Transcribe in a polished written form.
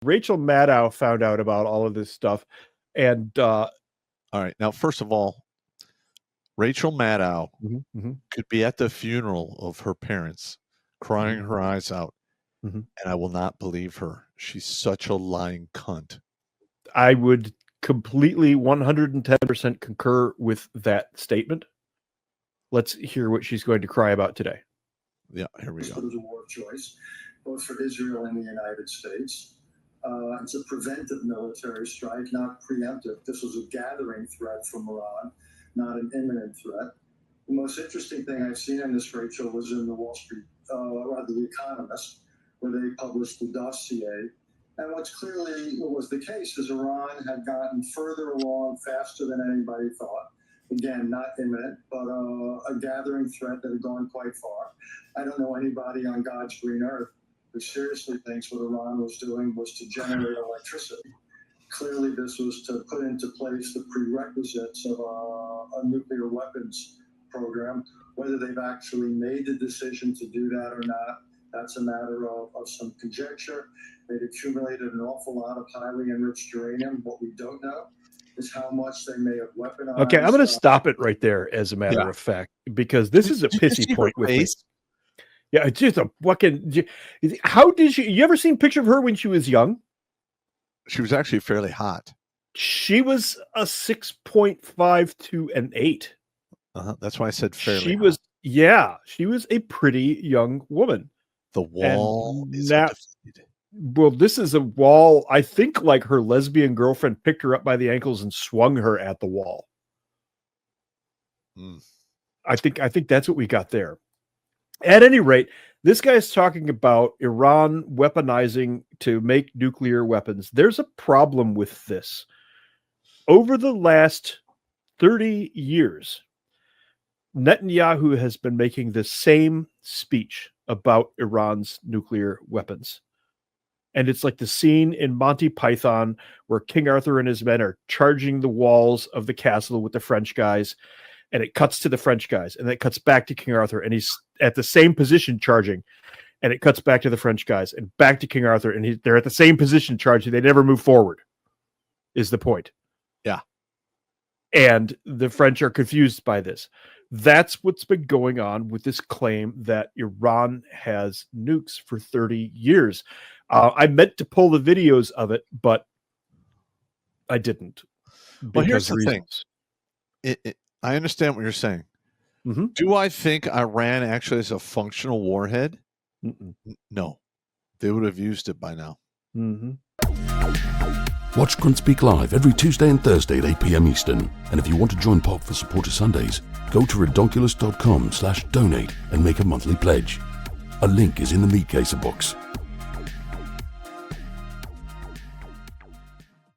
Rachel Maddow found out about all of this stuff. And all right. Now, first of all, Rachel Maddow could be at the funeral of her parents, crying her eyes out, and I will not believe her. She's such a lying cunt. I would completely 110% concur with that statement. Let's hear what she's going to cry about today. Yeah, here we go. It was a war of choice, both for Israel and the United States. It's a preventive military strike, not preemptive. This was a gathering threat from Iran, not an imminent threat. The most interesting thing I've seen in this, Rachel, was in the Wall Street, rather the Economist, where they published the dossier. And what was the case is Iran had gotten further along faster than anybody thought. Again, not imminent, but a gathering threat that had gone quite far. I don't know anybody on God's green earth who seriously thinks what Iran was doing was to generate electricity. Clearly, this was to put into place the prerequisites of a nuclear weapons program. Whether they've actually made the decision to do that or not, that's a matter of some conjecture. They've accumulated an awful lot of highly enriched uranium. What we don't know is how much they may have weaponized. Okay, I'm going to stop it right there, as a matter of fact, because this is a pissy point with me. Yeah, it's just a fucking. How did you ever seen a picture of her when she was young? She was actually fairly hot. She was a 6.5 to an 8. That's why I said fairly. She was, she was a pretty young woman. The wall is well, this is a wall. I think like her lesbian girlfriend picked her up by the ankles and swung her at the wall. I think that's what we got there. At any rate, this guy is talking about Iran weaponizing to make nuclear weapons. There's a problem with this. Over the last 30 years, Netanyahu has been making the same speech about Iran's nuclear weapons. And it's like the scene in Monty Python where King Arthur and his men are charging the walls of the castle with the French guys. And it cuts to the French guys, and then it cuts back to King Arthur, and he's at the same position charging, and it cuts back to the French guys, and back to King Arthur, and they're at the same position charging. They never move forward, is the point. Yeah. And the French are confused by this. That's what's been going on with this claim that Iran has nukes for 30 years. I meant to pull the videos of it, but I didn't. Well, here's the thing. I understand what you're saying. Do I think Iran actually is a functional warhead? No. They would have used it by now. Watch Grunt Speak live every Tuesday and Thursday at 8 p.m. Eastern. And if you want to join Pop for Supporter Sundays, go to redonkulous.com/donate and make a monthly pledge. A link is in the meat caser box.